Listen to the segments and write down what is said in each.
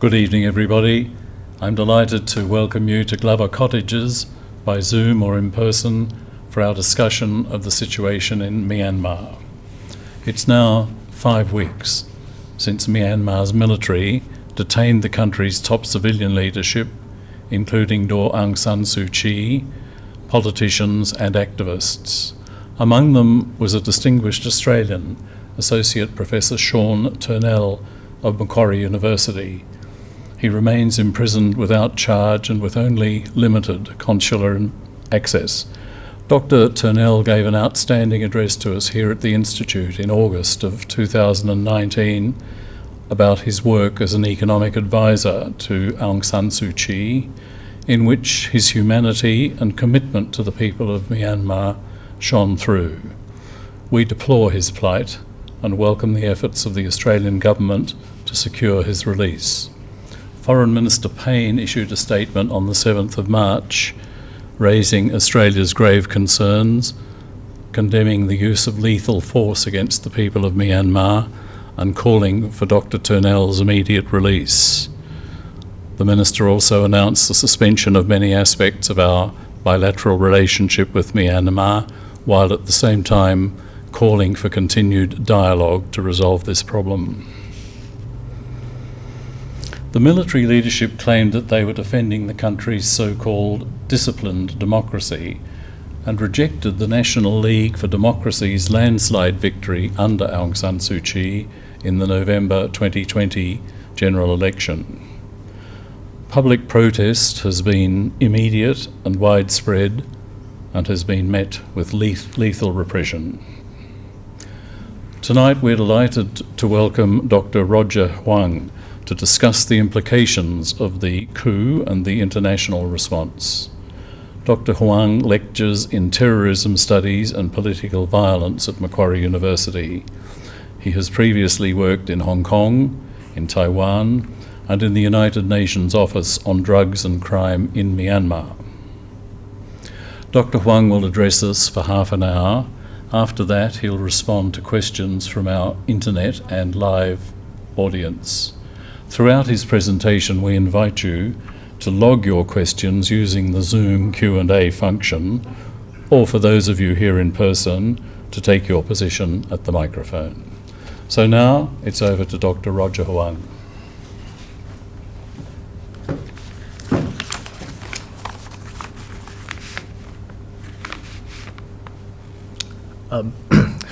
Good evening, everybody. I'm delighted to welcome you to Glover Cottages by Zoom or in person for our discussion of the situation in Myanmar. It's now 5 weeks since Myanmar's military detained the country's top civilian leadership, including Aung San Suu Kyi, politicians and activists. Among them was a distinguished Australian, Associate Professor Sean Turnell of Macquarie University. He remains imprisoned without charge and with only limited consular access. Dr. Turnell gave an outstanding address to us here at the Institute in August of 2019 about his work as an economic advisor to Aung San Suu Kyi, in which his humanity and commitment to the people of Myanmar shone through. We deplore his plight and welcome the efforts of the Australian government to secure his release. Foreign Minister Payne issued a statement on the 7th of March, raising Australia's grave concerns, condemning the use of lethal force against the people of Myanmar and calling for Dr. Turnell's immediate release. The Minister also announced the suspension of many aspects of our bilateral relationship with Myanmar, while at the same time calling for continued dialogue to resolve this problem. The military leadership claimed that they were defending the country's so-called disciplined democracy and rejected the National League for Democracy's landslide victory under Aung San Suu Kyi in the November 2020 general election. Public protest has been immediate and widespread and has been met with lethal repression. Tonight we're delighted to welcome Dr. Roger Huang to discuss the implications of the coup and the international response. Dr. Huang lectures in terrorism studies and political violence at Macquarie University. He has previously worked in Hong Kong, in Taiwan, and in the United Nations Office on Drugs and Crime in Myanmar. Dr. Huang will address us for half an hour. After that, he'll respond to questions from our internet and live audience. Throughout his presentation, we invite you to log your questions using the Zoom Q&A function, or for those of you here in person, to take your position at the microphone. So now it's over to Dr. Roger Huang.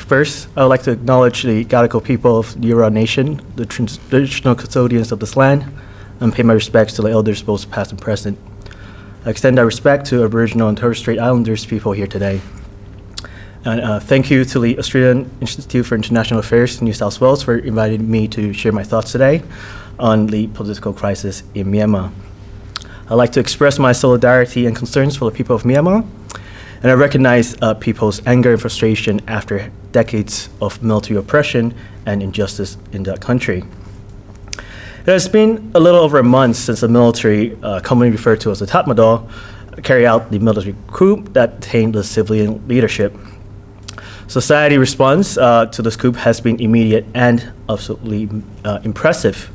First, I would like to acknowledge the Gadigal people of the Eora Nation, the traditional custodians of this land, and pay my respects to the elders both past and present. I extend that respect to Aboriginal and Torres Strait Islanders people here today. And thank you to the Australian Institute for International Affairs in New South Wales for inviting me to share my thoughts today on the political crisis in Myanmar. I'd like to express my solidarity and concerns for the people of Myanmar, and I recognize people's anger and frustration after decades of military oppression and injustice in that country. It has been a little over a month since the military, commonly referred to as the Tatmadaw, carried out the military coup that detained the civilian leadership. Society response to this coup has been immediate and absolutely impressive.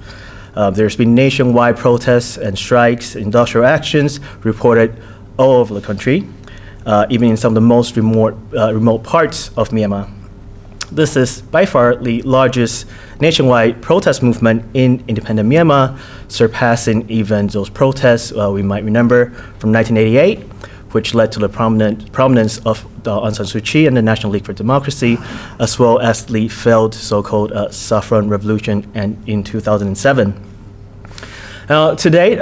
There's been nationwide protests and strikes, industrial actions reported all over the country, even in some of the most remote parts of Myanmar. This is by far the largest nationwide protest movement in independent Myanmar, surpassing even those protests we might remember from 1988, which led to the prominence of Aung San Suu Kyi and the National League for Democracy, as well as the failed so-called Saffron Revolution in 2007. To date,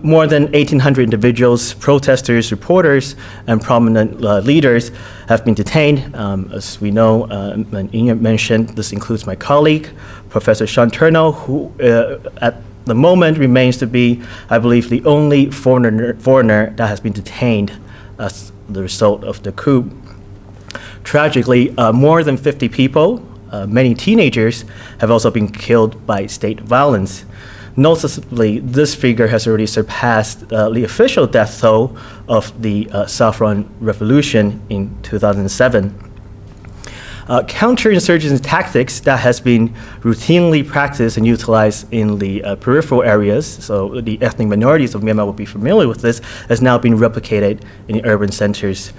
more than 1,800 individuals, protesters, reporters, and prominent leaders have been detained. As we know, and Ian mentioned, this includes my colleague, Professor Sean Turnell, who at the moment remains to be, I believe, the only foreigner that has been detained as the result of the coup. Tragically, more than 50 people, many teenagers, have also been killed by state violence. Noticeably, this figure has already surpassed the official death toll of the Saffron Revolution in 2007. counterinsurgency tactics that has been routinely practiced and utilized in the peripheral areas, so the ethnic minorities of Myanmar will be familiar with this, has now been replicated in the urban centers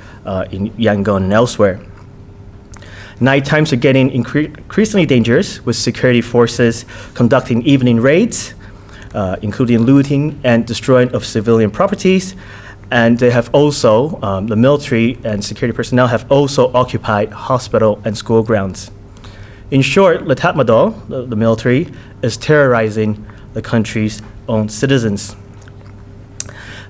in Yangon and elsewhere. Night times are getting increasingly dangerous, with security forces conducting evening raids, including looting and destroying of civilian properties. And they have also, the military and security personnel have also occupied hospital and school grounds. In short, the Tatmadaw, the military, is terrorizing the country's own citizens.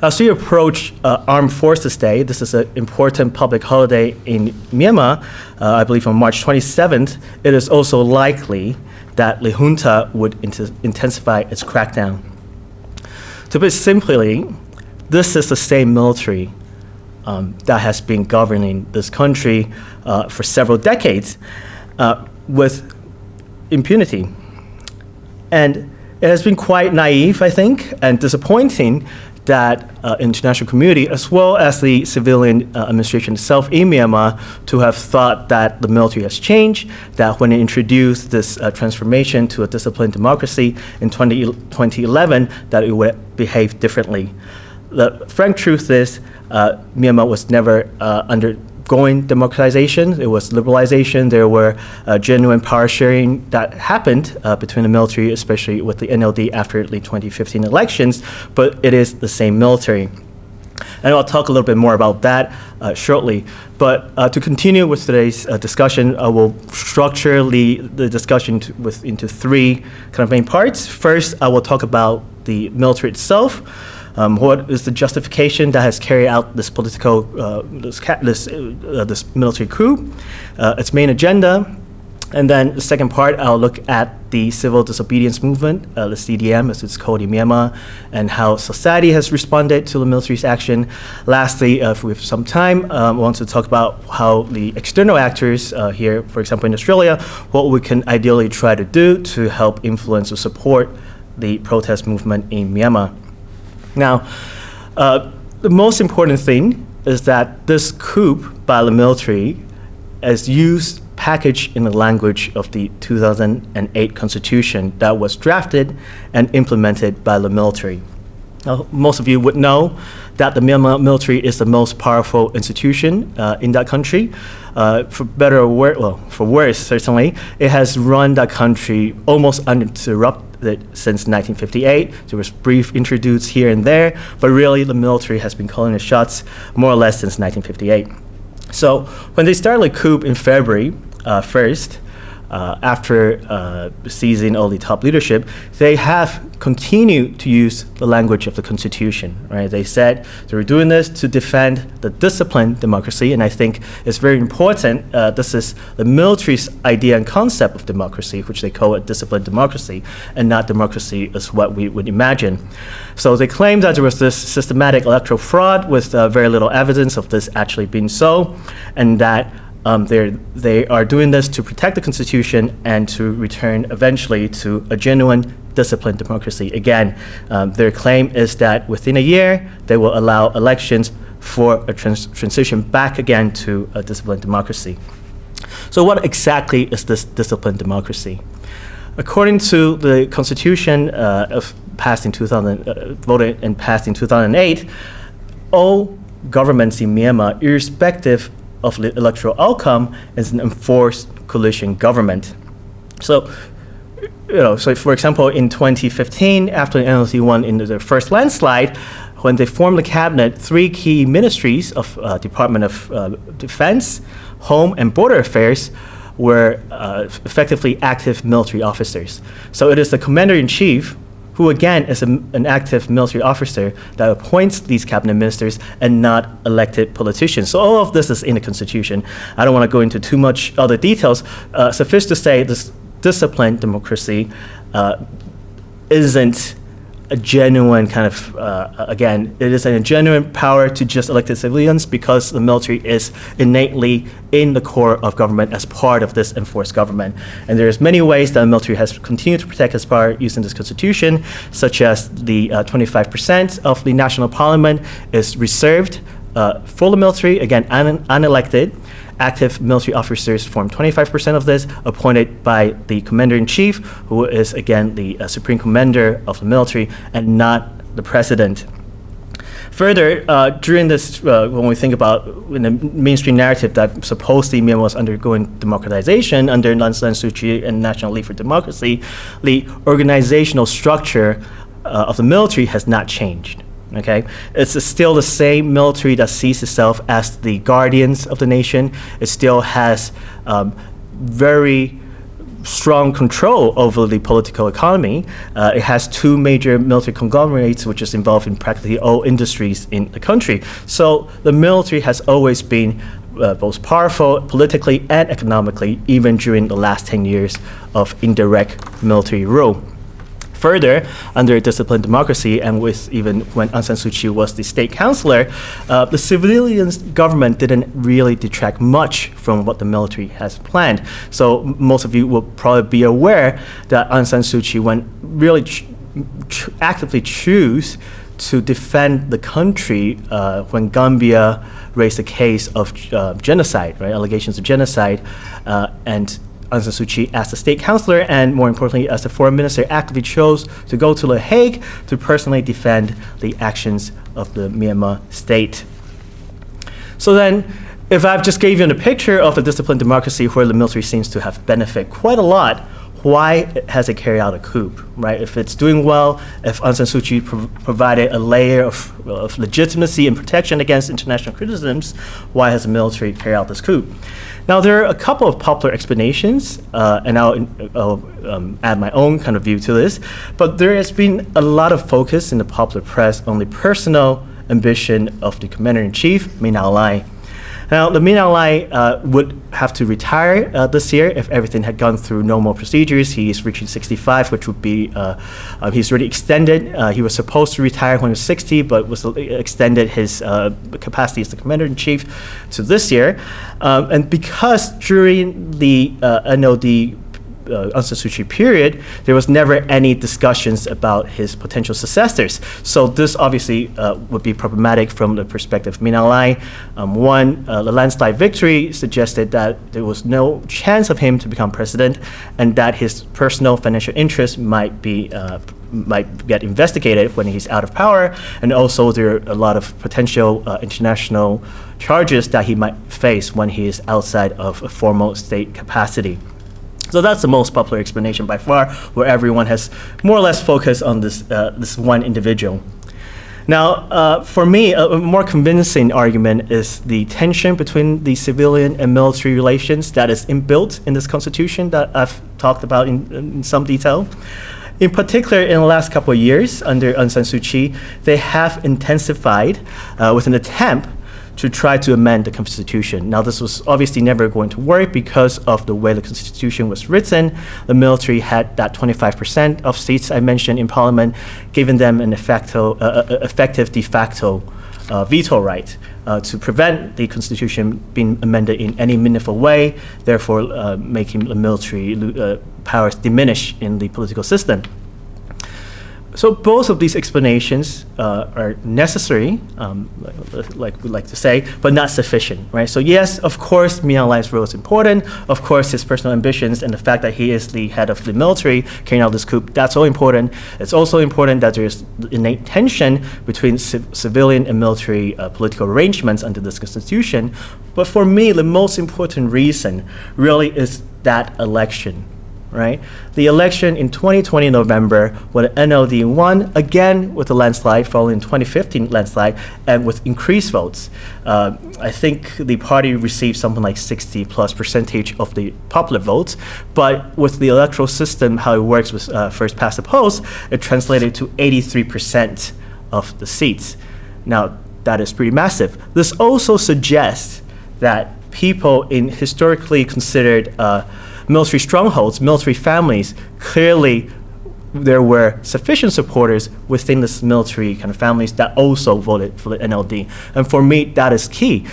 As we approach Armed Forces Day, this is an important public holiday in Myanmar, I believe on March 27th, it is also likely that the junta would intensify its crackdown. To put it simply, this is the same military that has been governing this country for several decades with impunity. And it has been quite naive, I think, and disappointing that international community, as well as the civilian administration itself in Myanmar, to have thought that the military has changed, that when it introduced this transformation to a disciplined democracy in 2011, that it would behave differently. The frank truth is, Myanmar was never undergoing democratization. It was liberalization. There were genuine power sharing that happened between the military, especially with the NLD after the 2015 elections, but it is the same military. And I'll talk a little bit more about that shortly. But to continue with today's discussion, I will structure the discussion into three kind of main parts. First, I will talk about the military itself. What is the justification that has carried out this political, this military coup, its main agenda, and then the second part, I'll look at the civil disobedience movement, the CDM as it's called in Myanmar, and how society has responded to the military's action. Lastly, if we have some time, I want to talk about how the external actors here, for example in Australia, what we can ideally try to do to help influence or support the protest movement in Myanmar. Now, the most important thing is that this coup by the military is packaged in the language of the 2008 Constitution that was drafted and implemented by the military. Now, most of you would know that the Myanmar military is the most powerful institution in that country. For better or worse, well, for worse, certainly, it has run that country almost uninterrupted since 1958. There was brief interludes here and there, but really the military has been calling the shots more or less since 1958. So when they started the coup in February 1st, after seizing all the top leadership, they have continued to use the language of the Constitution. Right? They said they were doing this to defend the disciplined democracy, and I think it's very important. This is the military's idea and concept of democracy, which they call it disciplined democracy, and not democracy as what we would imagine. So they claim that there was this systematic electoral fraud with very little evidence of this actually being so, and that they are doing this to protect the Constitution and to return eventually to a genuine disciplined democracy. Again, their claim is that within a year, they will allow elections for a transition back again to a disciplined democracy. So what exactly is this disciplined democracy? According to the Constitution voted and passed in 2008, all governments in Myanmar, irrespective of the electoral outcome, is an enforced coalition government. So, so for example, in 2015, after the NLD won in the first landslide, when they formed the cabinet, three key ministries of Department of Defense, Home and Border Affairs were effectively active military officers. So it is the commander-in-chief who again is an active military officer that appoints these cabinet ministers and not elected politicians. So all of this is in the Constitution. I don't want to go into too much other details. Suffice to say, this disciplined democracy isn't a genuine kind of, again, it is a genuine power to just elected civilians because the military is innately in the core of government as part of this enforced government. And there's many ways that the military has continued to protect its power using this constitution, such as the 25% of the national parliament is reserved for the military, again, unelected, active military officers form 25% of this, appointed by the commander-in-chief, who is, again, the supreme commander of the military, and not the president. Further, during this, when we think about in the mainstream narrative that supposedly Myanmar was undergoing democratization under Aung San Suu Kyi and National League for Democracy, the organizational structure of the military has not changed. Okay, it's still the same military that sees itself as the guardians of the nation. It still has very strong control over the political economy. It has two major military conglomerates, which is involved in practically all industries in the country. So the military has always been both powerful politically and economically, even during the last 10 years of indirect military rule. Further, under disciplined democracy, and with even when Aung San Suu Kyi was the state councillor, the civilian government didn't really detract much from what the military has planned. So most of you will probably be aware that Aung San Suu Kyi, when really actively choose to defend the country when Gambia raised a case of genocide, right, allegations of genocide, and Aung San Suu Kyi, as the state councillor and more importantly as the foreign minister, actively chose to go to The Hague to personally defend the actions of the Myanmar state. So then, if I've just gave you a picture of a disciplined democracy where the military seems to have benefited quite a lot, why has it carried out a coup, right? If it's doing well, if Aung San Suu Kyi provided a layer of legitimacy and protection against international criticisms, why has the military carried out this coup? Now, there are a couple of popular explanations, and I'll add my own kind of view to this, but there has been a lot of focus in the popular press on the personal ambition of the commander-in-chief, Min Aung Hlaing. Now, the Min Aung Hlaing would have to retire this year if everything had gone through normal procedures. He is reaching 65, which would be, he's already extended. He was supposed to retire when he was 60, but was extended his capacity as the commander-in-chief to this year. And because during the NLD Aung San Suu Kyi period, there was never any discussions about his potential successors. So this obviously would be problematic from the perspective of Min Aung Hlaing. The landslide victory suggested that there was no chance of him to become president, and that his personal financial interests might get investigated when he's out of power, and also there are a lot of potential international charges that he might face when he is outside of a formal state capacity. So that's the most popular explanation by far, where everyone has more or less focused on this one individual. Now, for me, a more convincing argument is the tension between the civilian and military relations that is inbuilt in this constitution that I've talked about in some detail. In particular, in the last couple of years, under Aung San Suu Kyi, they have intensified with an attempt to try to amend the Constitution. Now, this was obviously never going to work because of the way the Constitution was written. The military had that 25% of seats I mentioned in Parliament, giving them an effective de facto veto right to prevent the Constitution being amended in any meaningful way, therefore making the military powers diminish in the political system. So both of these explanations are necessary, like we like to say, but not sufficient, right? So yes, of course, Min Aung Hlaing's role is important. Of course, his personal ambitions and the fact that he is the head of the military carrying out this coup, that's all important. It's also important that there's innate tension between civilian and military political arrangements under this constitution. But for me, the most important reason really is that election. Right? The election in 2020 November, when the NLD won, again with a landslide following 2015 landslide, and with increased votes. I think the party received something like 60+% of the popular votes, but with the electoral system, how it works with first past the post, it translated to 83% of the seats. Now, that is pretty massive. This also suggests that people in historically considered military strongholds, military families, clearly there were sufficient supporters within this military kind of families that also voted for the NLD. And for me, that is key.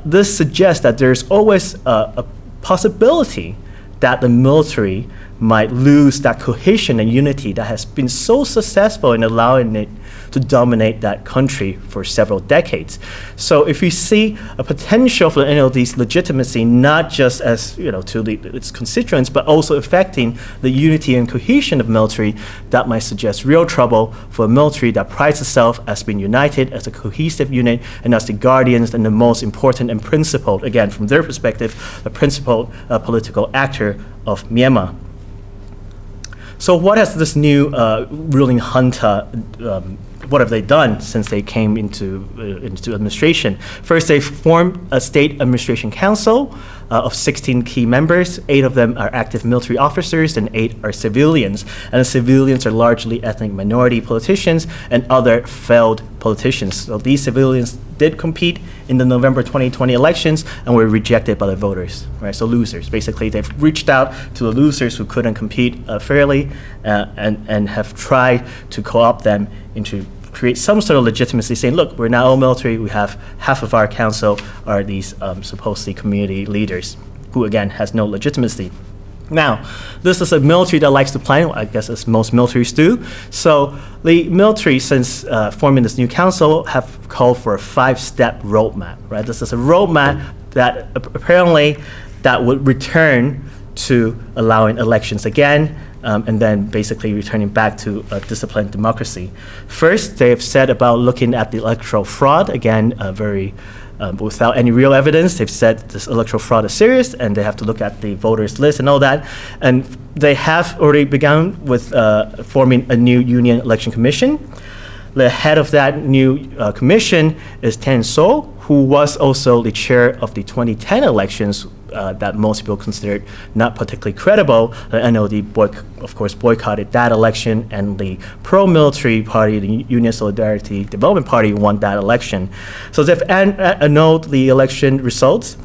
This suggests that there's always a possibility that the military might lose that cohesion and unity that has been so successful in allowing it to dominate that country for several decades. So if we see a potential for the NLD's legitimacy, not just as to its constituents, but also affecting the unity and cohesion of military, that might suggest real trouble for a military that prides itself as being united, as a cohesive unit, and as the guardians and the most important and principled, again, from their perspective, the principal political actor of Myanmar. So what has this new ruling junta, what have they done since they came into administration? First, they formed a state administration council of 16 key members. 8 of them are active military officers and 8 are civilians. And the civilians are largely ethnic minority politicians and other failed politicians. So these civilians did compete in the November 2020 elections and were rejected by the voters, right? So losers. Basically, they've reached out to the losers who couldn't compete fairly and have tried to co-opt them into create some sort of legitimacy, saying, look, we're now all military, we have half of our council are these supposedly community leaders, who again has no legitimacy. Now, this is a military that likes to plan, I guess as most militaries do. So the military, since forming this new council, have called for a 5-step roadmap, right? This is a roadmap that apparently that would return to allowing elections again, and then basically returning back to a disciplined democracy. First, they have said about looking at the electoral fraud, again, without any real evidence. They've said this electoral fraud is serious and they have to look at the voters list and all that. And they have already begun with forming a new Union Election Commission. The head of that new commission is Tan So, who was also the chair of the 2010 elections that most people considered not particularly credible. The NLD, of course, boycotted that election, and the pro-military party, the Union Solidarity Development Party, won that election. So they've annulled the election results,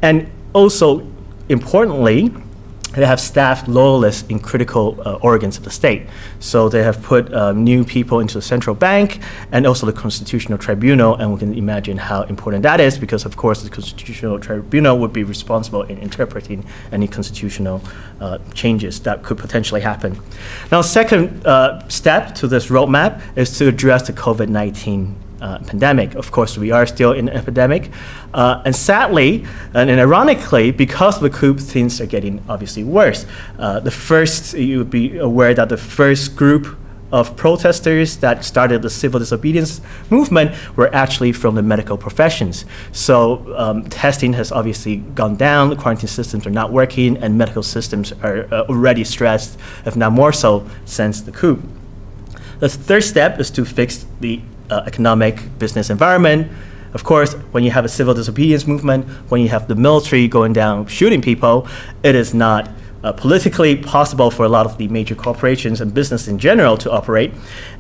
and also, importantly, they have staffed loyalists in critical organs of the state. So they have put new people into the central bank and also the Constitutional Tribunal, and we can imagine how important that is because, of course, the Constitutional Tribunal would be responsible in interpreting any constitutional changes that could potentially happen. Now, second step to this roadmap is to address the COVID-19 pandemic. Of course, we are still in an epidemic. And sadly, and ironically, because of the coup, things are getting obviously worse. You would be aware that the first group of protesters that started the civil disobedience movement were actually from the medical professions. So testing has obviously gone down, the quarantine systems are not working, and medical systems are already stressed, if not more so, since the coup. The third step is to fix the economic business environment. Of course, when you have a civil disobedience movement, when you have the military going down shooting people, it is not politically possible for a lot of the major corporations and business in general to operate.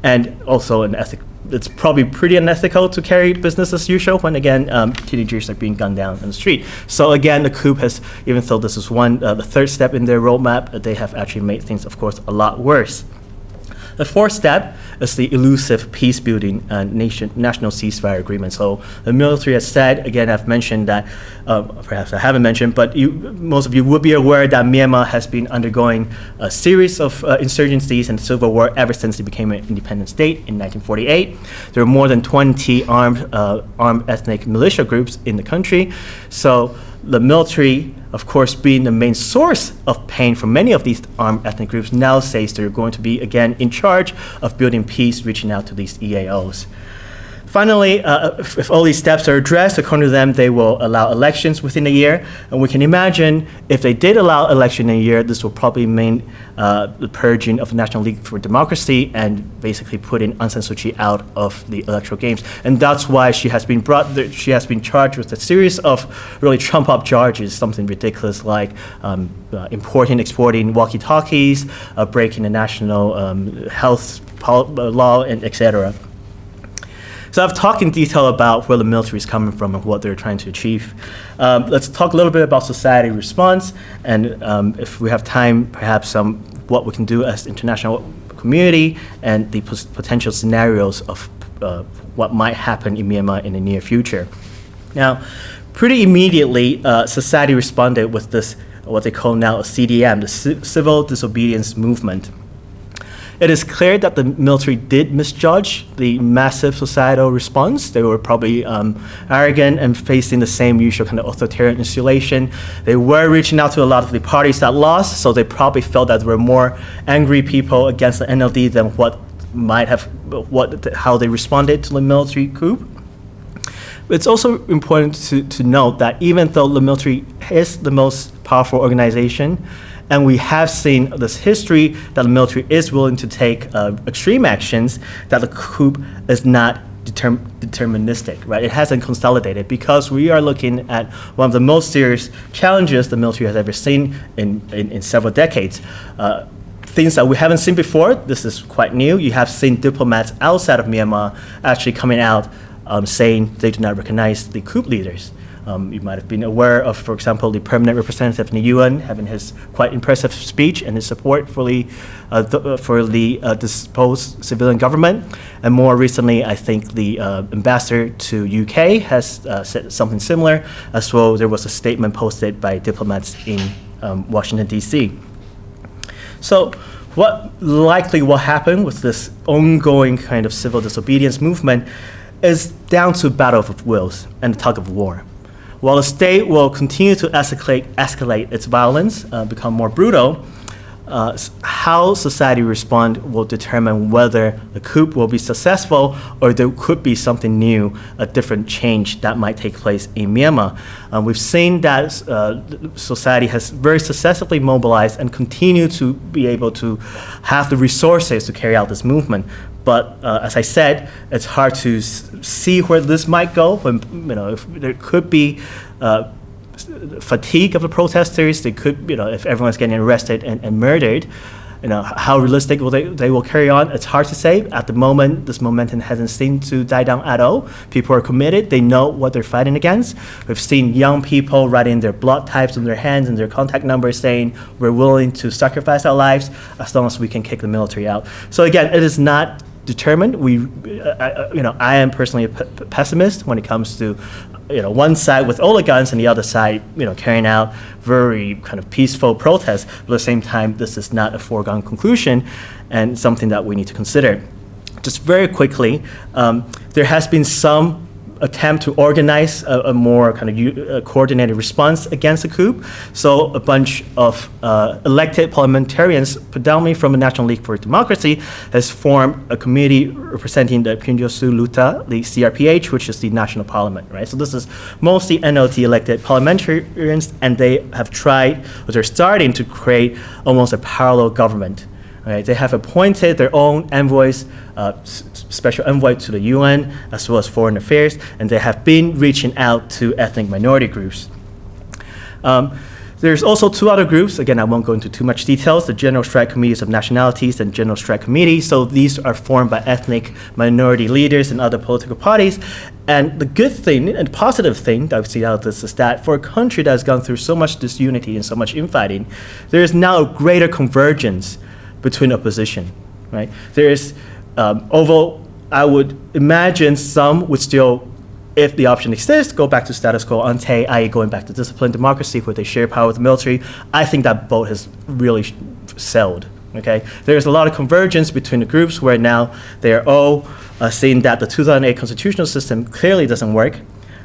And also it's probably pretty unethical to carry business as usual when, again, teenagers are being gunned down on the street. So again, the coup has, even though this is the third step in their roadmap, they have actually made things, of course, a lot worse. The fourth step is the elusive peace-building and national ceasefire agreement. So the military has said, again, I've mentioned that, perhaps I haven't mentioned, but most of you would be aware that Myanmar has been undergoing a series of insurgencies and civil war ever since it became an independent state in 1948. There are more than 20 armed ethnic militia groups in the country. So the military, of course, being the main source of pain for many of these armed ethnic groups, now says they're going to be, again, in charge of building peace, reaching out to these EAOs. Finally, if all these steps are addressed, according to them, they will allow elections within a year. And we can imagine if they did allow election in a year, this will probably mean the purging of the National League for Democracy and basically putting Aung San Suu Kyi out of the electoral games. And that's why she has been charged with a series of really trump-up charges, something ridiculous like importing, exporting walkie-talkies, breaking the national health law, and etc. So I've talked in detail about where the military is coming from and what they're trying to achieve. Let's talk a little bit about society response, and if we have time, perhaps what we can do as the international community and the potential scenarios of what might happen in Myanmar in the near future. Now, pretty immediately, society responded with this what they call now a CDM, the Civil Disobedience Movement. It is clear that the military did misjudge the massive societal response. They were probably arrogant and facing the same usual kind of authoritarian installation. They were reaching out to a lot of the parties that lost, so they probably felt that there were more angry people against the NLD than how they responded to the military coup. It's also important to note that even though the military is the most powerful organization, and we have seen this history that the military is willing to take extreme actions, that the coup is not deterministic, right? It hasn't consolidated because we are looking at one of the most serious challenges the military has ever seen in several decades. Things that we haven't seen before, this is quite new. You have seen diplomats outside of Myanmar actually coming out saying they do not recognize the coup leaders. You might have been aware of, for example, the permanent representative in the UN having his quite impressive speech and his support for the disposed civilian government. And more recently, I think the ambassador to UK has said something similar, as well. There was a statement posted by diplomats in Washington, D.C. So what likely will happen with this ongoing kind of civil disobedience movement is down to a battle of wills and a tug of war. While the state will continue to escalate its violence, become more brutal, how society respond will determine whether the coup will be successful or there could be something new, a different change that might take place in Myanmar. We've seen that society has very successfully mobilized and continue to be able to have the resources to carry out this movement. But as I said, it's hard to see where this might go. When, if there could be fatigue of the protesters, they could, if everyone's getting arrested and murdered, how realistic they will carry on. It's hard to say. At the moment, this momentum hasn't seemed to die down at all. People are committed. They know what they're fighting against. We've seen young people writing their blood types on their hands and their contact numbers saying, we're willing to sacrifice our lives as long as we can kick the military out. So again, it is not determined. I am personally a pessimist when it comes to, one side with all the guns and the other side, carrying out very kind of peaceful protests. But at the same time, this is not a foregone conclusion and something that we need to consider. Just very quickly, there has been some attempt to organize a more kind of coordinated response against the coup. So a bunch of elected parliamentarians, predominantly from the National League for Democracy, has formed a committee representing the Pyongyangsu Luta, the CRPH, which is the national parliament, right? So this is mostly NLD elected parliamentarians, and they have tried, or they're starting to create almost a parallel government. Right, they have appointed their own envoys, special envoy to the UN, as well as foreign affairs, and they have been reaching out to ethnic minority groups. There's also two other groups. Again, I won't go into too much details, the General Strike Committees of Nationalities and General Strike Committee. So these are formed by ethnic minority leaders and other political parties. And the good thing and positive thing that we see out of this is that for a country that has gone through so much disunity and so much infighting, there is now a greater convergence between opposition, right? There is, although I would imagine some would still, if the option exists, go back to status quo ante, i.e. going back to disciplined democracy where they share power with the military. I think that boat has really sailed, okay? There's a lot of convergence between the groups where now they are all seeing that the 2008 constitutional system clearly doesn't work.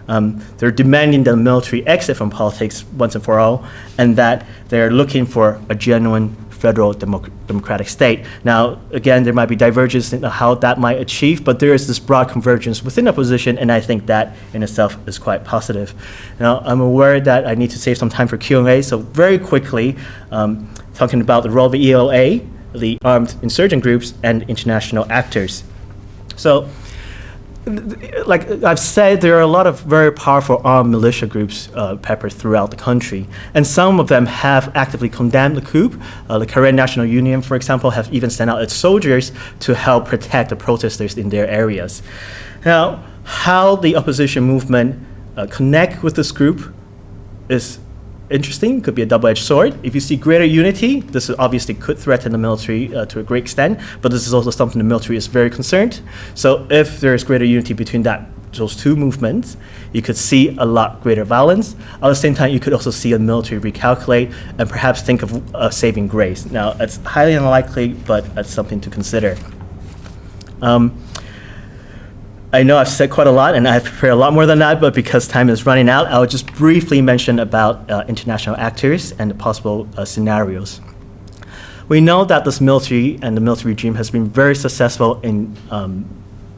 They're demanding that the military exit from politics once and for all, and that they're looking for a genuine federal democratic state. Now, again, there might be divergence in how that might achieve, but there is this broad convergence within opposition, and I think that in itself is quite positive. Now, I'm aware that I need to save some time for Q&A, so very quickly, talking about the role of the ELA, the armed insurgent groups, and international actors. So, like I've said, there are a lot of very powerful armed militia groups peppered throughout the country, and some of them have actively condemned the coup. The Korean National Union, for example, have even sent out its soldiers to help protect the protesters in their areas. Now, how the opposition movement connect with this group is interesting, could be a double-edged sword. If you see greater unity, this obviously could threaten the military to a great extent, but this is also something the military is very concerned. So if there is greater unity between that those two movements, you could see a lot greater violence. At the same time, you could also see the military recalculate and perhaps think of a saving grace. Now, it's highly unlikely, but it's something to consider. I know I've said quite a lot, and I've prepared a lot more than that, but because time is running out, I'll just briefly mention about international actors and the possible scenarios. We know that this military and the military regime has been very successful in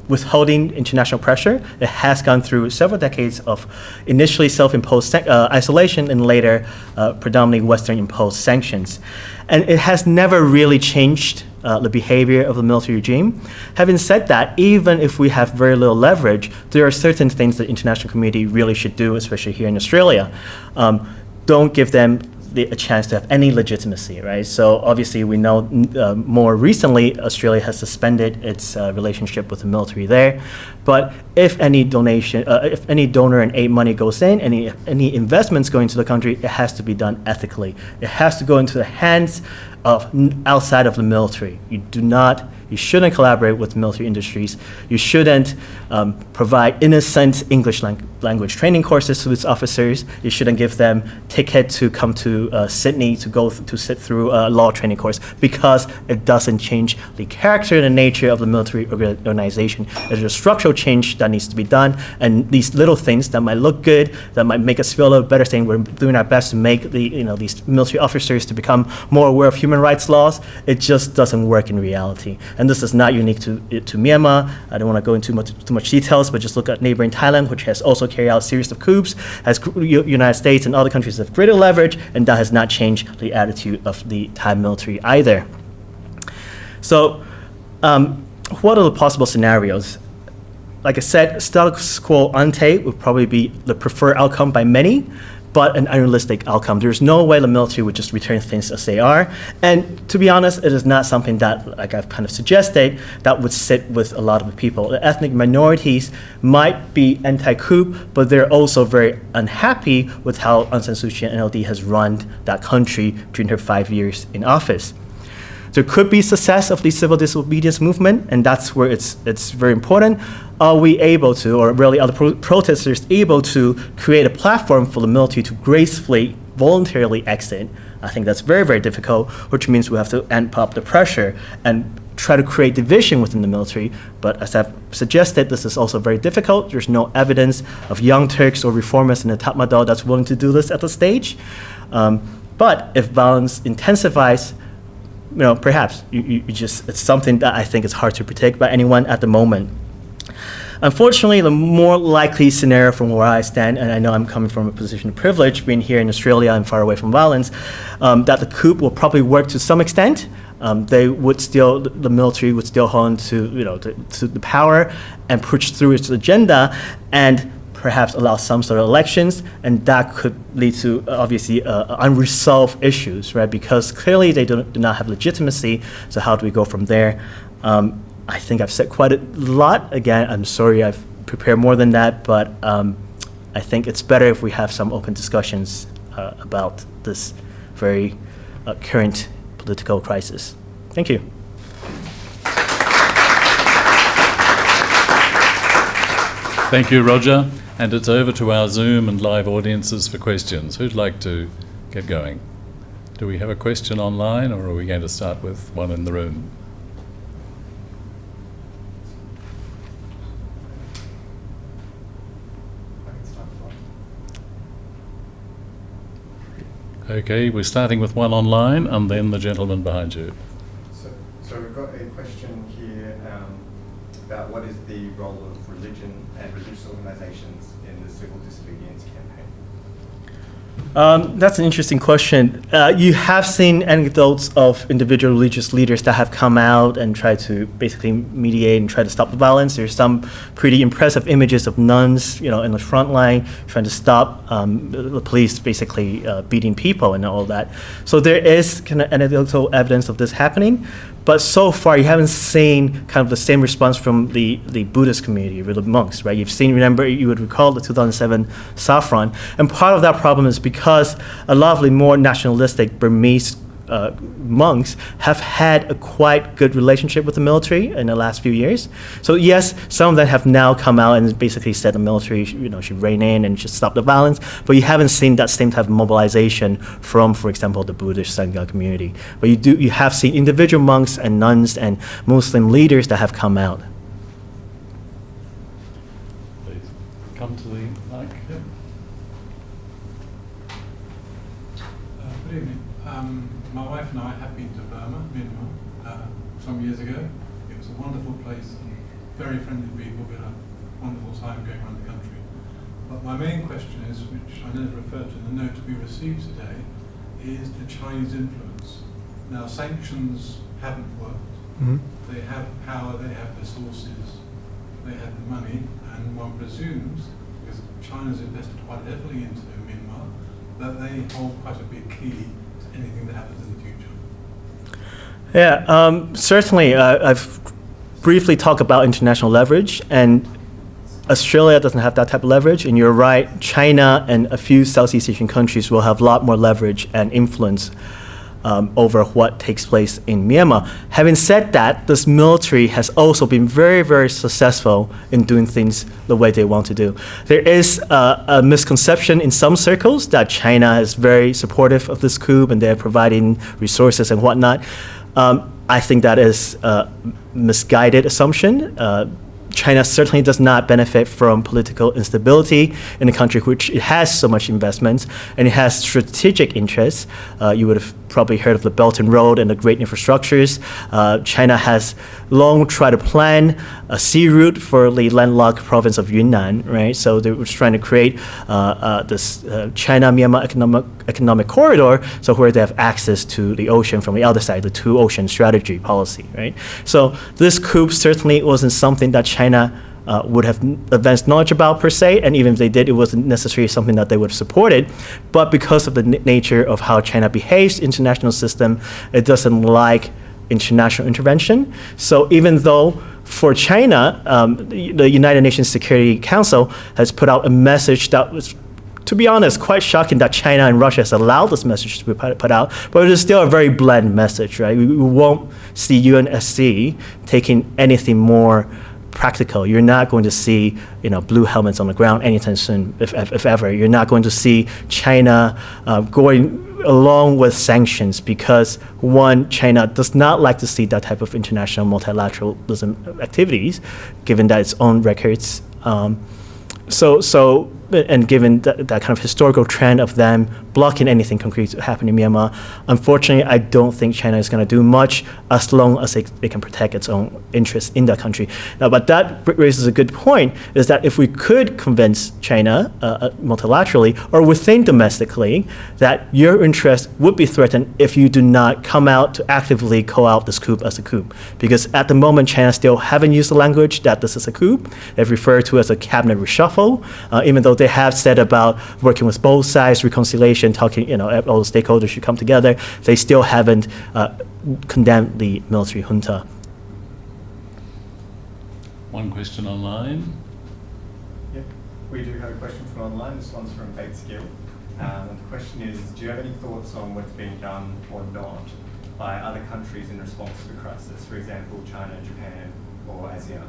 withholding international pressure. It has gone through several decades of initially self-imposed isolation and later predominantly Western-imposed sanctions. And it has never really changed the behavior of the military regime. Having said that, even if we have very little leverage, there are certain things the international community really should do, especially here in Australia. Don't give them a chance to have any legitimacy, right? So obviously we know more recently Australia has suspended its relationship with the military there. But if any donation, if any donor and aid money goes in, any investments go into the country, it has to be done ethically. It has to go into the hands of outside of the military. You shouldn't collaborate with military industries. You shouldn't provide innocent English language training courses to its officers. You shouldn't give them ticket to come to Sydney to go to sit through a law training course, because it doesn't change the character and the nature of the military organization. There's a structural change that needs to be done, and these little things that might look good, that might make us feel a little better, saying we're doing our best to make these military officers to become more aware of human rights laws, it just doesn't work in reality. And this is not unique to Myanmar. I don't want to go into too much details, but just look at neighboring Thailand, which has also carried out a series of coups, as United States and other countries have greater leverage, and that has not changed the attitude of the Thai military either. So what are the possible scenarios? Like I said, status quo ante would probably be the preferred outcome by many, but an unrealistic outcome. There's no way the military would just return things as they are. And to be honest, it is not something that, like I've kind of suggested, that would sit with a lot of the people. The ethnic minorities might be anti-coup, but they're also very unhappy with how Aung San Suu Kyi and NLD has run that country during her 5 years in office. There could be success of the civil disobedience movement, and that's where it's very important. Are we able to, or really are the protesters able to create a platform for the military to gracefully, voluntarily exit? I think that's very, very difficult, which means we have to amp up the pressure and try to create division within the military. But as I've suggested, this is also very difficult. There's no evidence of young Turks or reformists in the Tatmadaw that's willing to do this at the stage. But if violence intensifies, perhaps it's something that I think is hard to predict by anyone at the moment. Unfortunately, the more likely scenario from where I stand, and I know I'm coming from a position of privilege, being here in Australia and far away from violence, that the coup will probably work to some extent. The military would still hold on to the power and push through its agenda, and perhaps allow some sort of elections, and that could lead to obviously unresolved issues, right? Because clearly they do not have legitimacy. So how do we go from there? I think I've said quite a lot. Again, I'm sorry I've prepared more than that, but I think it's better if we have some open discussions about this very current political crisis. Thank you. Thank you, Roger. And it's over to our Zoom and live audiences for questions. Who'd like to get going? Do we have a question online, or are we going to start with one in the room? Okay, we're starting with one online, and then the gentleman behind you. So we've got a question here about what is the role of religion and religious organisations in the civil disobedience campaign? That's an interesting question. You have seen anecdotes of individual religious leaders that have come out and tried to basically mediate and try to stop the violence. There's some pretty impressive images of nuns, in the front line trying to stop the police basically beating people and all that. So there is kind of anecdotal evidence of this happening. But so far, you haven't seen kind of the same response from the Buddhist community, the monks, right? You would recall the 2007 saffron. And part of that problem is because a lot of the more nationalistic Burmese monks have had a quite good relationship with the military in the last few years. So yes, some of them have now come out and basically said the military, should rein in and should stop the violence. But you haven't seen that same type of mobilization from, for example, the Buddhist Sangha community. But you have seen individual monks and nuns and Muslim leaders that have come out. Please come to the mic. Yep. Good evening. My wife and I have been to Burma, Myanmar, some years ago. It was a wonderful place and very friendly people. We had a wonderful time going around the country. But my main question is, which I never referred to in the note we received today, is the Chinese influence. Now, sanctions haven't worked. Mm-hmm. They have power, they have resources, they have the money, and one presumes, because China's invested quite heavily into Myanmar, that they hold quite a big key to anything that happens in the future. Yeah, certainly. I've briefly talked about international leverage, and Australia doesn't have that type of leverage. And you're right, China and a few Southeast Asian countries will have a lot more leverage and influence over what takes place in Myanmar. Having said that, this military has also been very, very successful in doing things the way they want to do. There is a misconception in some circles that China is very supportive of this coup and they're providing resources and whatnot. I think that is a misguided assumption. China certainly does not benefit from political instability in a country which it has so much investments and it has strategic interests. You would have probably heard of the Belt and Road and the great infrastructures. China has long tried to plan a sea route for the landlocked province of Yunnan, right? So they were trying to create this China-Myanmar economic corridor, so where they have access to the ocean from the other side, the two ocean strategy policy, right? So this coup certainly wasn't something that China would have advanced knowledge about per se, and even if they did, it wasn't necessarily something that they would have supported. But because of the nature of how China behaves, international system, it doesn't like international intervention. So even though for China, the United Nations Security Council has put out a message that was, to be honest, quite shocking that China and Russia has allowed this message to be put out, but it is still a very bland message, right? We won't see UNSC taking anything more practical. You're not going to see, blue helmets on the ground anytime soon, if ever. You're not going to see China going along with sanctions because, one, China does not like to see that type of international multilateralism activities, given that its own records. And given that kind of historical trend of them blocking anything concrete to happen in Myanmar, unfortunately, I don't think China is going to do much as long as it can protect its own interests in that country. Now, but that raises a good point, is that if we could convince China multilaterally or within domestically that your interest would be threatened if you do not come out to actively call out this coup as a coup. Because at the moment, China still haven't used the language that this is a coup. They've referred to it as a cabinet reshuffle, even though they have said about working with both sides, reconciliation, talking, all the stakeholders should come together. They still haven't condemned the military junta. One question online. Yep, we do have a question from online. This one's from Bates Gill. The question is, do you have any thoughts on what's being done or not by other countries in response to the crisis? For example, China, Japan, or ASEAN?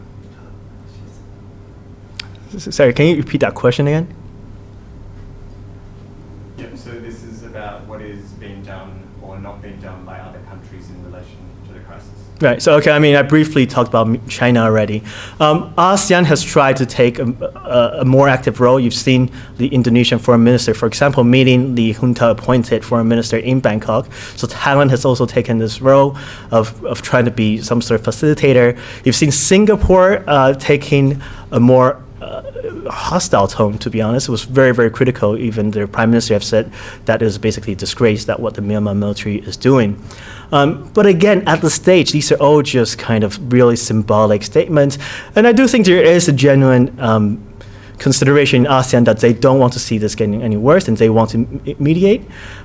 Sorry, can you repeat that question again? Yep, so this is about what is being done or not being done by other countries in relation to the crisis. Right, so I briefly talked about China already. ASEAN has tried to take a more active role. You've seen the Indonesian foreign minister, for example, meeting the junta-appointed foreign minister in Bangkok. So Thailand has also taken this role of trying to be some sort of facilitator. You've seen Singapore taking a more hostile tone, to be honest. It was very, very critical. Even their prime minister have said that it is basically a disgrace that what the Myanmar military is doing. But again, at the stage, these are all just kind of really symbolic statements. And I do think there is a genuine consideration in ASEAN that they don't want to see this getting any worse and they want to mediate.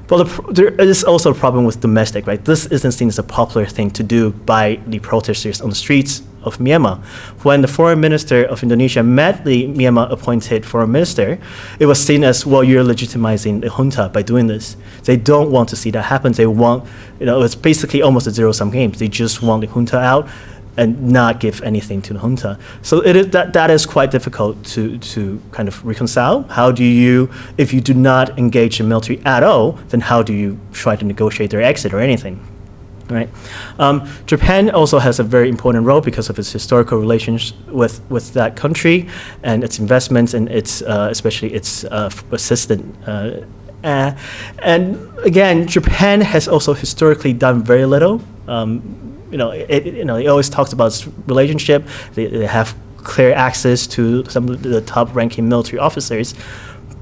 But there is also a problem with domestic, right? This isn't seen as a popular thing to do by the protesters on the streets of Myanmar. When the foreign minister of Indonesia met the Myanmar appointed foreign minister, it was seen as, well, you're legitimizing the junta by doing this. They don't want to see that happen. They want, it's basically almost a zero-sum game. They just want the junta out and not give anything to the junta. So that is quite difficult to kind of reconcile. How do you, if you do not engage the military at all, then how do you try to negotiate their exit or anything? Right. Japan also has a very important role because of its historical relations with that country and its investments and its especially its assistance. And again, Japan has also historically done very little. It always talks about its relationship. They have clear access to some of the top-ranking military officers,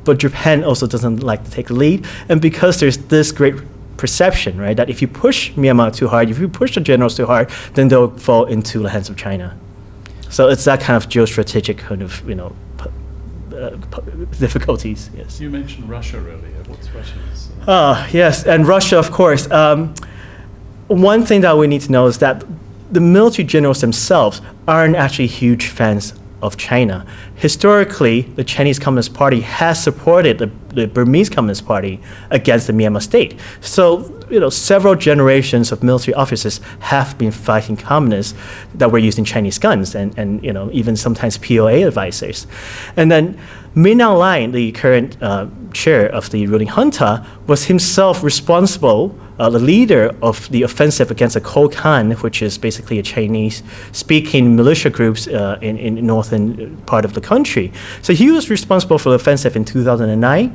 but Japan also doesn't like to take the lead. And because there's this great perception, right, that if you push Myanmar too hard, if you push the generals too hard, then they'll fall into the hands of China. So it's that kind of geostrategic kind of, difficulties. Yes. You mentioned Russia earlier. What's Russia's? Yes, and Russia, of course. One thing that we need to know is that the military generals themselves aren't actually huge fans of China. Historically, the Chinese Communist Party has supported the Burmese Communist Party against the Myanmar state. So, several generations of military officers have been fighting communists that were using Chinese guns and even sometimes POA advisors. And then Min Aung Hlaing, the current chair of the ruling junta, was himself responsible, the leader of the offensive against the Khan, which is basically a Chinese-speaking militia groups in northern part of the country. So he was responsible for the offensive in 2009,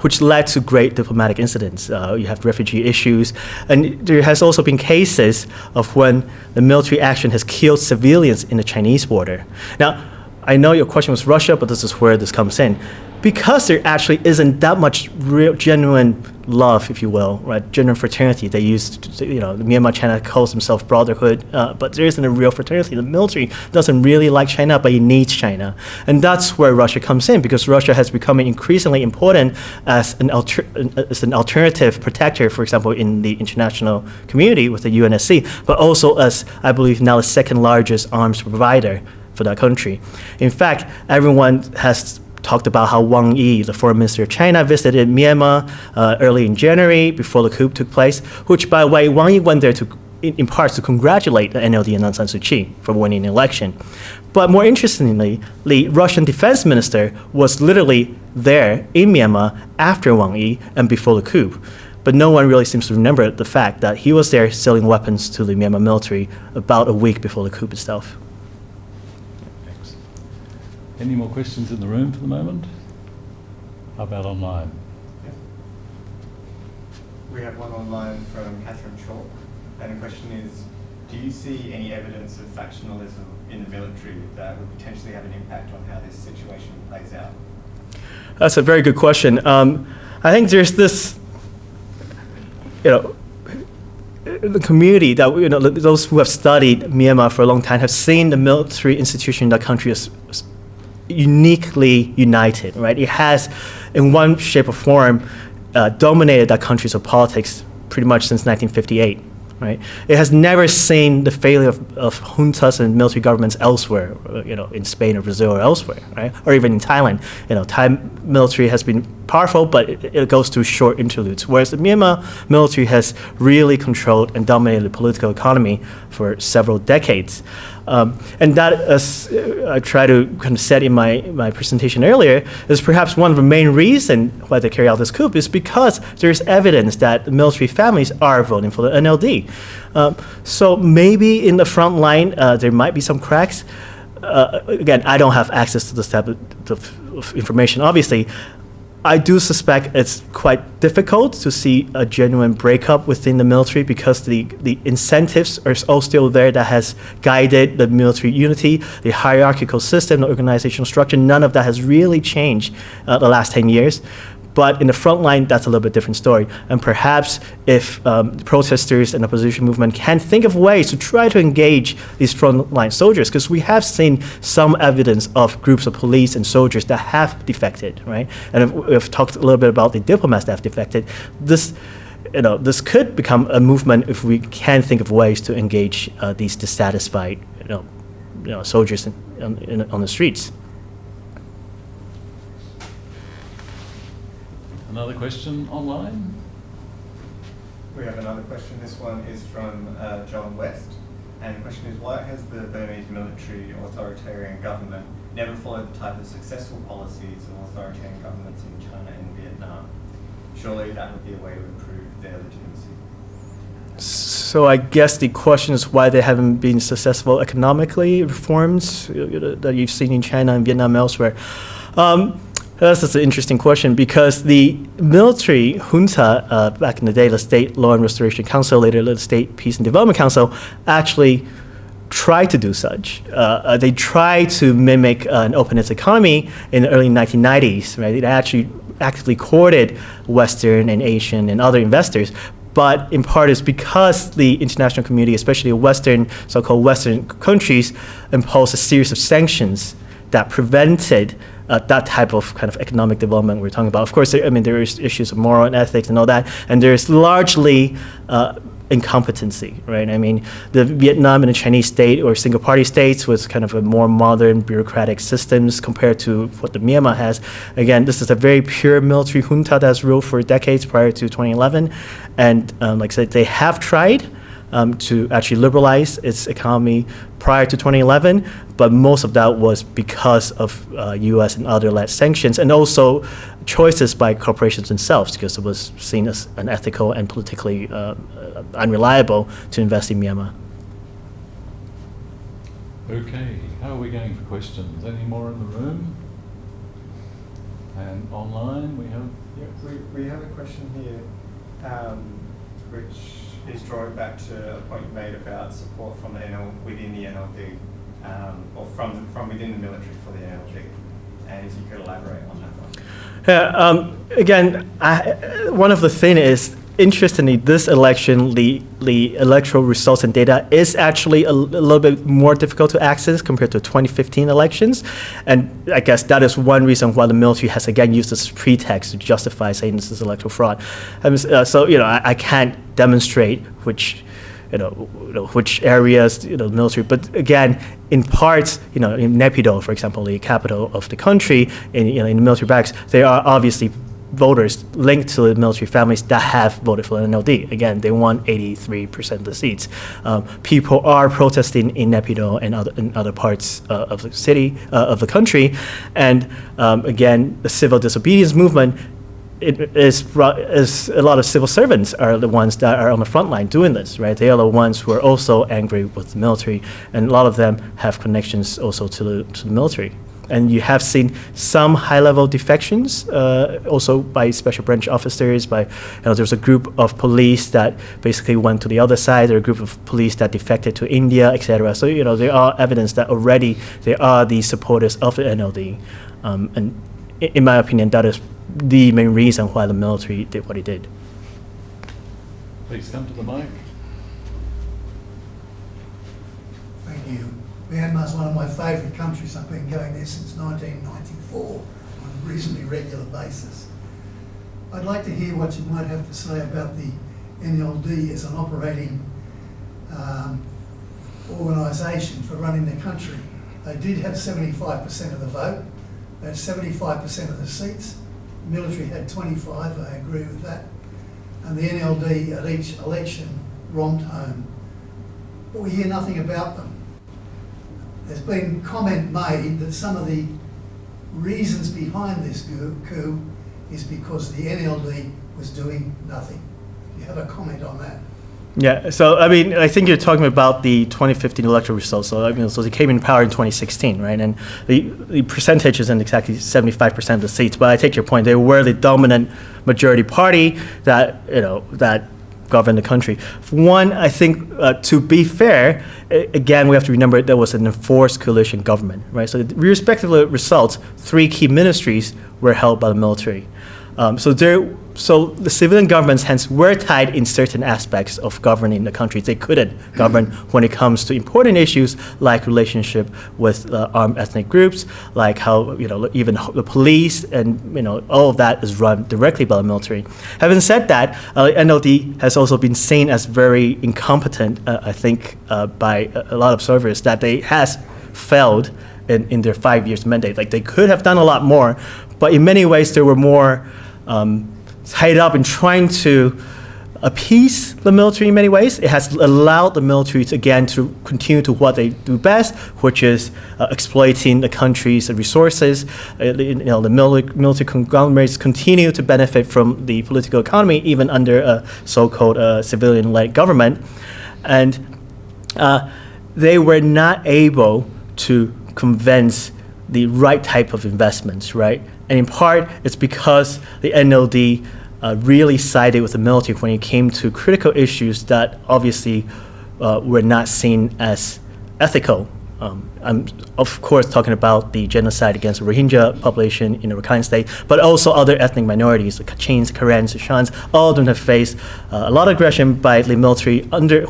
which led to great diplomatic incidents. You have refugee issues, and there has also been cases of when the military action has killed civilians in the Chinese border. Now, I know your question was Russia, but this is where this comes in. Because there actually isn't that much real, genuine love, if you will, right? Genuine fraternity. They used, the Myanmar China calls themselves brotherhood, but there isn't a real fraternity. The military doesn't really like China, but it needs China. And that's where Russia comes in, because Russia has become increasingly important as an alternative protector, for example, in the international community with the UNSC, but also as, I believe, now the second largest arms provider for that country. In fact, everyone has talked about how Wang Yi, the foreign minister of China, visited Myanmar early in January before the coup took place, which, by the way, Wang Yi went there in part to congratulate the NLD and Aung San Suu Kyi for winning the election. But more interestingly, the Russian defense minister was literally there in Myanmar after Wang Yi and before the coup. But no one really seems to remember the fact that he was there selling weapons to the Myanmar military about a week before the coup itself. Any more questions in the room for the moment? How about online? Yeah. We have one online from Catherine Chalk, and the question is, do you see any evidence of factionalism in the military that would potentially have an impact on how this situation plays out? That's a very good question. I think there's this, the community that, those who have studied Myanmar for a long time have seen the military institution in that country as uniquely united, right? It has, in one shape or form, dominated that country's politics pretty much since 1958, right? It has never seen the failure of juntas and military governments elsewhere, in Spain or Brazil or elsewhere, right? Or even in Thailand. Thai military has been powerful, but it goes through short interludes, whereas the Myanmar military has really controlled and dominated the political economy for several decades. And that, as I try to kind of set in my presentation earlier, is perhaps one of the main reasons why they carry out this coup is because there's evidence that the military families are voting for the NLD. So maybe in the front line, there might be some cracks. Again, I don't have access to this type of information, obviously. I do suspect it's quite difficult to see a genuine breakup within the military because the incentives are all still there that has guided the military unity, the hierarchical system, the organizational structure. None of that has really changed the last 10 years. But in the front line, that's a little bit different story. And perhaps if protesters and opposition movement can think of ways to try to engage these frontline soldiers, because we have seen some evidence of groups of police and soldiers that have defected, right? And we've talked a little bit about the diplomats that have defected. this could become a movement if we can think of ways to engage these dissatisfied, soldiers on the streets. Another question online? We have another question. This one is from John West. And the question is, why has the Burmese military authoritarian government never followed the type of successful policies of authoritarian governments in China and Vietnam? Surely that would be a way to improve their legitimacy. So I guess the question is why they haven't been successful economically reforms that you've seen in China and Vietnam elsewhere. That's just an interesting question because the military junta back in the day, the State Law and Restoration Council, later the State Peace and Development Council, actually tried to do such. They tried to mimic an openness economy in the early 1990s. Right? It actually actively courted Western and Asian and other investors. But in part it's because the international community, especially Western, so-called Western countries, imposed a series of sanctions that prevented that type of kind of economic development we're talking about. Of course, there is issues of moral and ethics and all that, and there's largely incompetency, right? The Vietnam and the Chinese state or single-party states was kind of a more modern bureaucratic systems compared to what the Myanmar has. Again, this is a very pure military junta that's ruled for decades prior to 2011, and like I said, they have tried to actually liberalize its economy prior to 2011, but most of that was because of U.S. and other-led sanctions, and also choices by corporations themselves, because it was seen as unethical and politically unreliable to invest in Myanmar. Okay, how are we going for questions? Any more in the room? And online we have? Yeah, we have a question here, which is drawing back to a point you made about support from the within the NLD, or from within the military for the NLD, and if you could elaborate on that one. Yeah, again, one of the things is, interestingly, this election, the electoral results and data is actually a little bit more difficult to access compared to 2015 elections. And I guess that is one reason why the military has again used this pretext to justify saying this is electoral fraud. So, I can't demonstrate which areas, the military, but again, in parts, in Naypyidaw, for example, the capital of the country, in the military barracks, there are obviously voters linked to the military families that have voted for the NLD. Again, they won 83% of the seats. People are protesting in Naypyidaw and in other parts of the city, of the country. And again, the civil disobedience movement, it is a lot of civil servants are the ones that are on the front line doing this, right? They are the ones who are also angry with the military, and a lot of them have connections also to the military. And you have seen some high-level defections also by special branch officers. There's a group of police that basically went to the other side, or a group of police that defected to India, etc. So there are evidence that already there are these supporters of the NLD, and in my opinion, that is the main reason why the military did what it did. Please come to the mic. Thank you. Myanmar is one of my favourite countries. I've been going there since 1994 on a reasonably regular basis. I'd like to hear what you might have to say about the NLD as an operating organisation for running the country. They did have 75% of the vote. They had 75% of the seats. The military had 25, I agree with that. And the NLD at each election romped home. But we hear nothing about them. There's been comment made that some of the reasons behind this coup is because the NLD was doing nothing. Do you have a comment on that? Yeah, so I think you're talking about the 2015 electoral results. So they came in power in 2016, right? And the percentage isn't exactly 75% of the seats, but I take your point. They were the dominant majority party that governed the country. For one, I think to be fair, again, we have to remember there was an enforced coalition government, right? So irrespective of the results, 3 key ministries were held by the military. So there So the civilian governments hence were tied in certain aspects of governing the country. They couldn't govern when it comes to important issues like relationship with armed ethnic groups, like how even the police and all of that is run directly by the military. Having said that, NLD has also been seen as very incompetent, I think, by a lot of observers, that they has failed in their 5 years mandate. Like they could have done a lot more, but in many ways they were more tied up in trying to appease the military in many ways. It has allowed the military to, again, to continue to what they do best, which is exploiting the country's resources. The military conglomerates continue to benefit from the political economy, even under a so-called civilian-led government. And they were not able to convince the right type of investments, right? And in part, it's because the NLD really sided with the military when it came to critical issues that obviously were not seen as ethical. I'm, of course, talking about the genocide against the Rohingya population in the Rakhine State, but also other ethnic minorities, the Kachins, Karens, the Shans. All of them have faced a lot of aggression by the military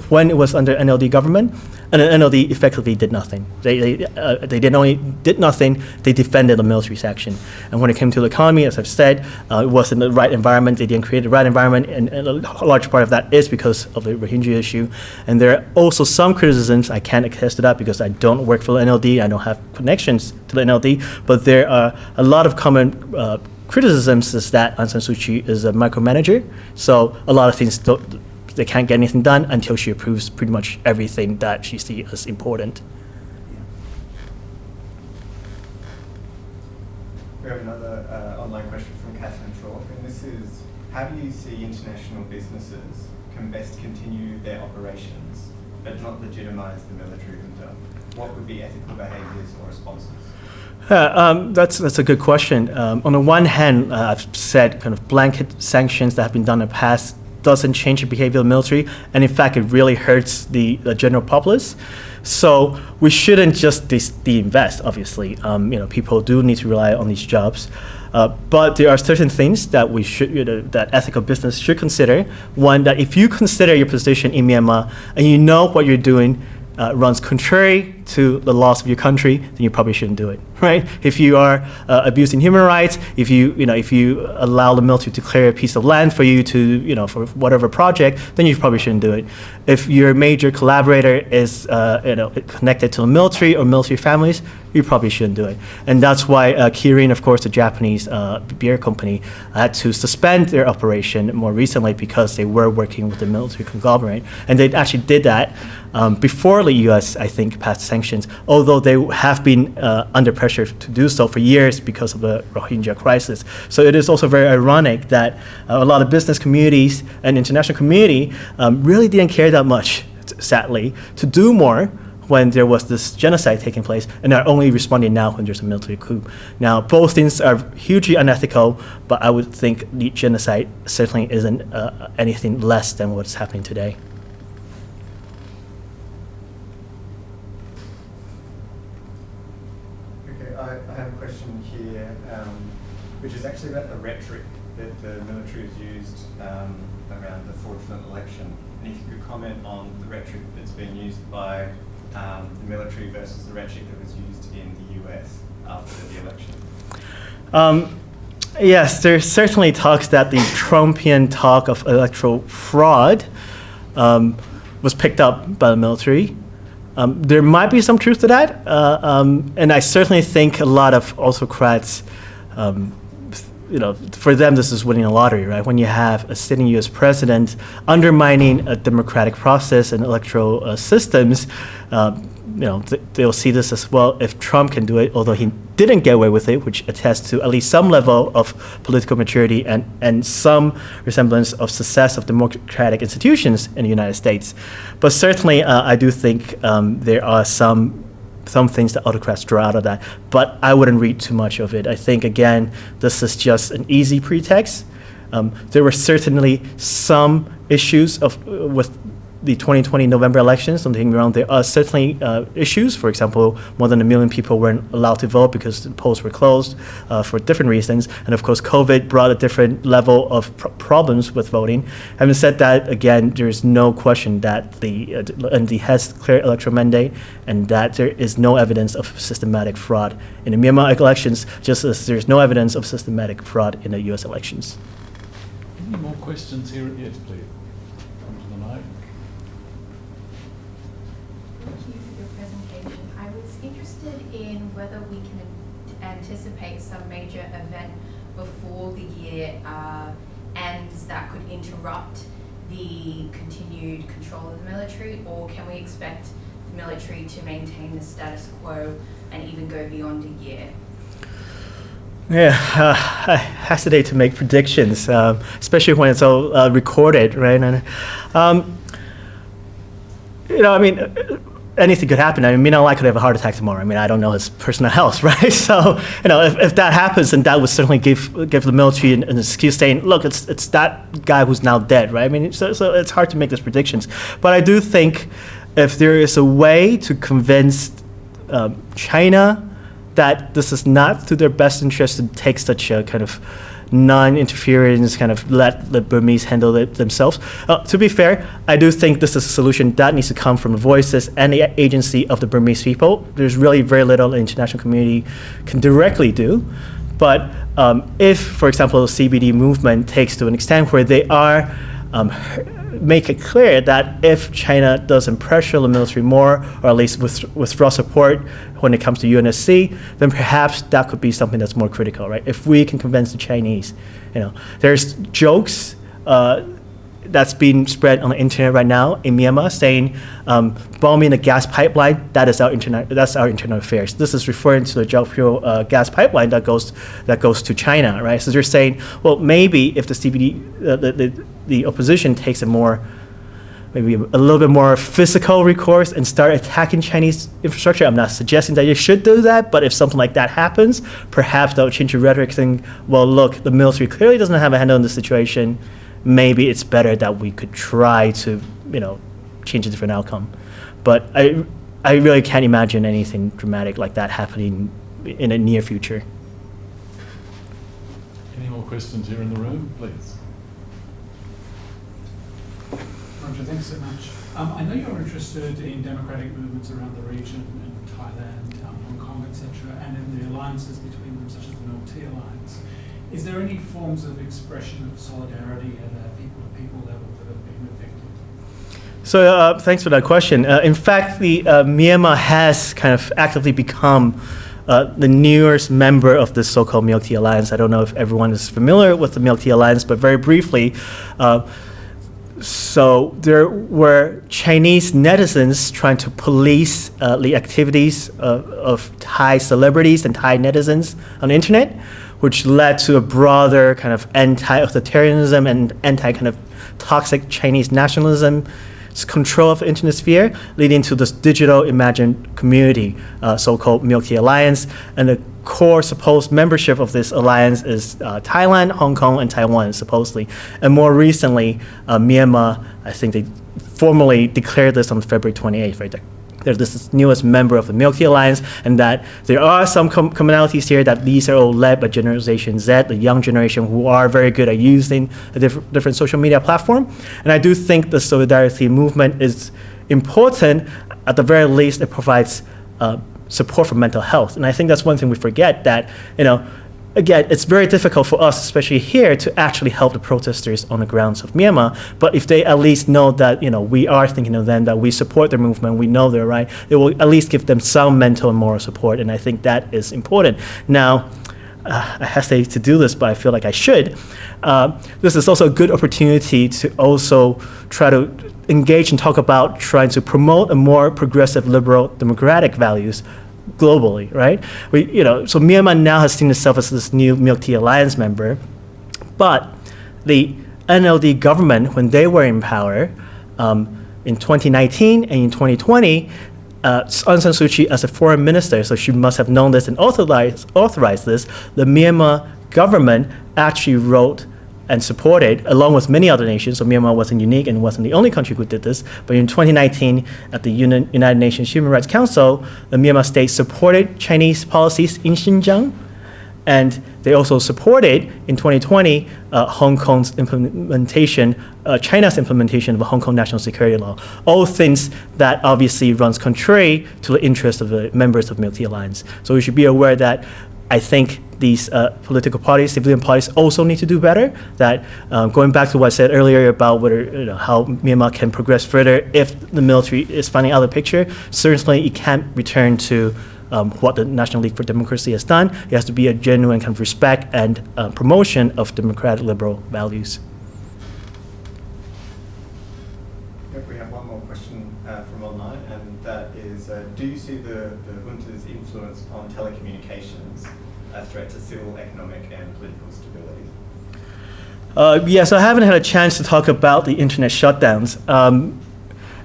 when it was under NLD government, and the NLD effectively did nothing. They did only did nothing. They defended the military's action. And when it came to the economy, as I've said, it wasn't the right environment. They didn't create the right environment, and a large part of that is because of the Rohingya issue. And there are also some criticisms. I can't attest to that because I don't work for the NLD. I don't have connections to the NLD, but there are a lot of common criticisms is that Aung San Suu Kyi is a micromanager. So a lot of things they can't get anything done until she approves pretty much everything that she sees as important. We have another online question from Catherine Chalk, and this is, how do you see international businesses can best continue their operations but not legitimize the military junta? What would be ethical behaviors or responses? That's a good question. On the one hand, I've said kind of blanket sanctions that have been done in the past doesn't change the behavior of the military, and in fact, it really hurts the general populace. So we shouldn't just de-invest, obviously. People do need to rely on these jobs. But there are certain things that we should, that ethical business should consider. One, that if you consider your position in Myanmar and you know what you're doing runs contrary to the laws of your country, then you probably shouldn't do it, right? If you are abusing human rights, if you allow the military to clear a piece of land for you to, for whatever project, then you probably shouldn't do it. If your major collaborator is, connected to the military or military families, you probably shouldn't do it. And that's why Kirin, of course, the Japanese beer company, had to suspend their operation more recently because they were working with the military conglomerate. And they actually did that before the U.S., I think, passed sanctions, although they have been under pressure to do so for years because of the Rohingya crisis. So it is also very ironic that a lot of business communities and international community really didn't care that much, sadly, to do more when there was this genocide taking place, and are only responding now when there's a military coup. Now, both things are hugely unethical, but I would think the genocide certainly isn't anything less than what's happening today. Okay, I have a question here, which is actually about the rhetoric that the military has used around the fraudulent election. And if you could comment on the rhetoric that's been used by the military versus the rhetoric that was used in the US after the election? Yes, there's certainly talks that the Trumpian talk of electoral fraud was picked up by the military. There might be some truth to that, and I certainly think a lot of autocrats, for them this is winning a lottery, right? When you have a sitting U.S. president undermining a democratic process and electoral systems, they'll see this as, well, if Trump can do it, although he didn't get away with it, which attests to at least some level of political maturity and some resemblance of success of democratic institutions in the United States. But certainly, I do think there are some things that autocrats draw out of that, but I wouldn't read too much of it. I think, again, this is just an easy pretext. There were certainly some issues with the 2020 November elections, don't get me wrong, there are certainly issues. For example, more than 1 million people weren't allowed to vote because the polls were closed for different reasons. And of course, COVID brought a different level of problems with voting. Having said that, again, there's no question that the ND has clear electoral mandate and that there is no evidence of systematic fraud in the Myanmar elections, just as there's no evidence of systematic fraud in the US elections. Any more questions here? Yes, please. Come to the mic. Thank you for your presentation. I was interested in whether we can anticipate some major event before the year ends that could interrupt the continued control of the military, or can we expect the military to maintain the status quo and even go beyond a year? Yeah, I hesitate to make predictions, especially when it's all recorded, right? And, anything could happen. I mean, I could have a heart attack tomorrow. I mean, I don't know his personal health, right? So, if that happens, then that would certainly give the military an excuse saying, look, it's that guy who's now dead, right? I mean, so it's hard to make those predictions. But I do think if there is a way to convince China that this is not to their best interest to take such a kind of non-interference, kind of let the Burmese handle it themselves. To be fair, I do think this is a solution that needs to come from the voices and the agency of the Burmese people. There's really very little the international community can directly do. But if, for example, the CBD movement takes to an extent where they are make it clear that if China doesn't pressure the military more, or at least withdraw support when it comes to UNSC, then perhaps that could be something that's more critical, right? If we can convince the Chinese, there's jokes that's being spread on the internet right now in Myanmar saying bombing a gas pipeline, that's our internal affairs. This is referring to the Jiaopyo gas pipeline that goes to China, right? So they're saying, well, maybe if the CBD, the opposition takes maybe a little bit more physical recourse and start attacking Chinese infrastructure. I'm not suggesting that you should do that, but if something like that happens, perhaps they'll change your rhetoric saying, well, look, the military clearly doesn't have a handle on the situation. Maybe it's better that we could try to, change a different outcome. But I really can't imagine anything dramatic like that happening in the near future. Any more questions here in the room, please? Roger, thanks so much. I know you're interested in democratic movements around the region, in Thailand, Hong Kong, etc., and in the alliances between them, such as the North Alliance. Is there any forms of expression of solidarity at a people-to-people level that have been effective? So thanks for that question. In fact, Myanmar has kind of actively become the newest member of the so-called Milk Tea Alliance. I don't know if everyone is familiar with the Milk Tea Alliance, but very briefly, so there were Chinese netizens trying to police the activities of Thai celebrities and Thai netizens on the internet, which led to a broader kind of anti-authoritarianism and anti-kind of toxic Chinese nationalism control of the internet sphere, leading to this digital imagined community, so-called Milk Tea Alliance. And the core supposed membership of this alliance is Thailand, Hong Kong, and Taiwan, supposedly. And more recently, Myanmar, I think they formally declared this on February 28th, right? They're this newest member of the Milk Tea Alliance, and that there are some commonalities here, that these are all led by Generation Z, the young generation who are very good at using a different social media platform. And I do think the solidarity movement is important. At the very least, it provides support for mental health. And I think that's one thing we forget, that, again, it's very difficult for us, especially here, to actually help the protesters on the grounds of Myanmar. But if they at least know that, we are thinking of them, that we support their movement, we know they're right, it will at least give them some mental and moral support. And I think that is important. Now, I hesitate to do this, but I feel like I should. This is also a good opportunity to also try to engage and talk about trying to promote a more progressive, liberal, democratic values globally, right? So Myanmar now has seen itself as this new Milk Tea Alliance member, but the NLD government, when they were in power in 2019 and in 2020, Aung San Suu Kyi, as a foreign minister, so she must have known this and authorized this, the Myanmar government actually wrote and supported, along with many other nations, so Myanmar wasn't unique and wasn't the only country who did this, but in 2019 at the United Nations Human Rights Council, the Myanmar state supported Chinese policies in Xinjiang, and they also supported in 2020 Hong Kong's implementation, China's implementation of the Hong Kong national security law. All things that obviously runs contrary to the interests of the members of Military Alliance. So we should be aware that I think these political parties, civilian parties, also need to do better. That going back to what I said earlier about whether how Myanmar can progress further if the military is finding out the picture, certainly it can't return to what the National League for Democracy has done. It has to be a genuine kind of respect and promotion of democratic liberal values. Yep, we have one more question from online, and that is, do you see the junta's influence on telecommunications a threat to civil, economic and political stability? Yes, I haven't had a chance to talk about the internet shutdowns.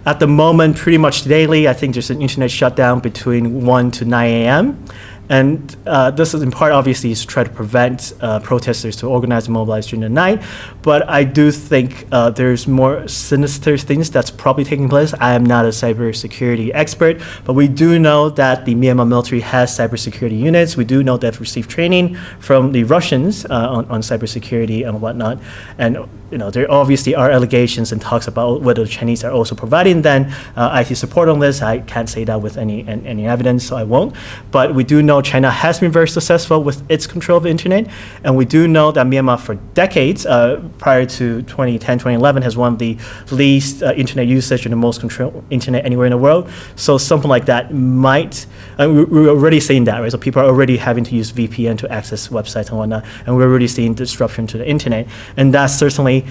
At the moment, pretty much daily, I think there's an internet shutdown between 1 to 9 a.m. And this is in part, obviously, is to try to prevent protesters to organize and mobilize during the night. But I do think there's more sinister things that's probably taking place. I am not a cybersecurity expert, but we do know that the Myanmar military has cybersecurity units. We do know they've received training from the Russians on cybersecurity and whatnot. And there obviously are allegations and talks about whether the Chinese are also providing then IT support on this. I can't say that with any evidence, so I won't. But we do know China has been very successful with its control of the internet, and we do know that Myanmar for decades, prior to 2010, 2011, has one of the least internet usage and the most controlled internet anywhere in the world. So something like that might, we're already seeing that, right? So people are already having to use VPN to access websites and whatnot, and we're already seeing disruption to the internet, and that certainly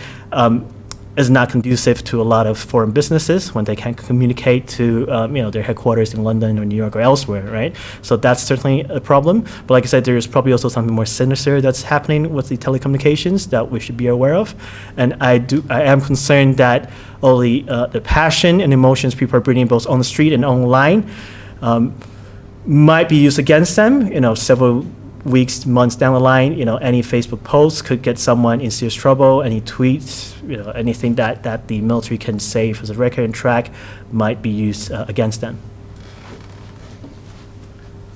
is not conducive to a lot of foreign businesses when they can't communicate to their headquarters in London or New York or elsewhere, right? So that's certainly a problem. But like I said, there's probably also something more sinister that's happening with the telecommunications that we should be aware of. And I am concerned that all the passion and emotions people are bringing both on the street and online might be used against them. Several weeks, months down the line, any Facebook post could get someone in serious trouble. Any tweets, anything that the military can save as a record and track might be used against them.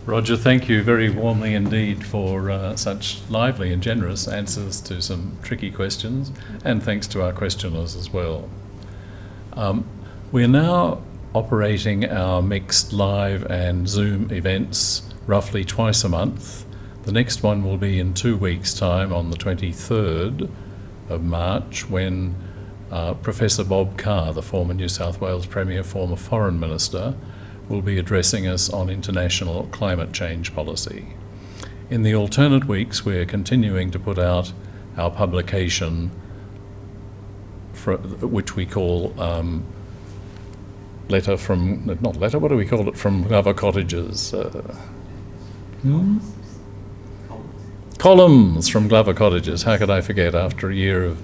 Roger, thank you very warmly indeed for such lively and generous answers to some tricky questions, and thanks to our questioners as well. We're now operating our mixed live and Zoom events roughly twice a month. The next one will be in 2 weeks' time on the 23rd of March, when Professor Bob Carr, the former New South Wales Premier, former Foreign Minister, will be addressing us on international climate change policy. In the alternate weeks, we're continuing to put out our publication, which we call from Glover Cottages. Columns from Glover Cottages. How could I forget after a year of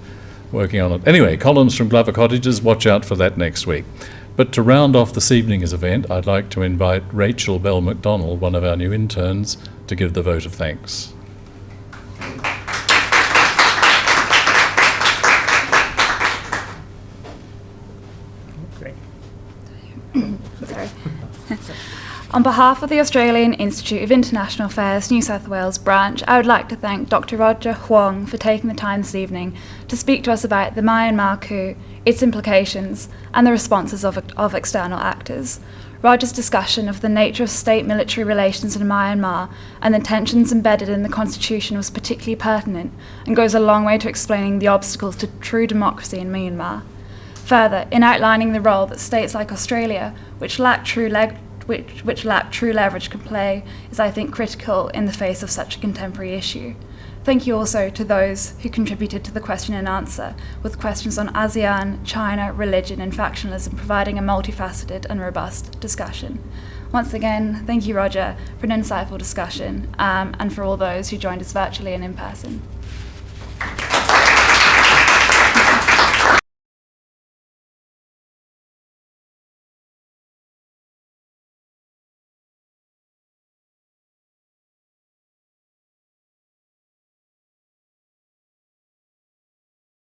working on it? Anyway, columns from Glover Cottages. Watch out for that next week. But to round off this evening's event, I'd like to invite Rachel Bell McDonald, one of our new interns, to give the vote of thanks. Great. Sorry. On behalf of the Australian Institute of International Affairs New South Wales branch, I would like to thank Dr. Roger Huang for taking the time this evening to speak to us about the Myanmar coup, its implications, and the responses of external actors. Roger's discussion of the nature of state-military relations in Myanmar and the tensions embedded in the constitution was particularly pertinent and goes a long way to explaining the obstacles to true democracy in Myanmar. Further, in outlining the role that states like Australia, which lack true leverage, can play, is, I think, critical in the face of such a contemporary issue. Thank you also to those who contributed to the question and answer, with questions on ASEAN, China, religion and factionalism, providing a multifaceted and robust discussion. Once again, thank you, Roger, for an insightful discussion, and for all those who joined us virtually and in person.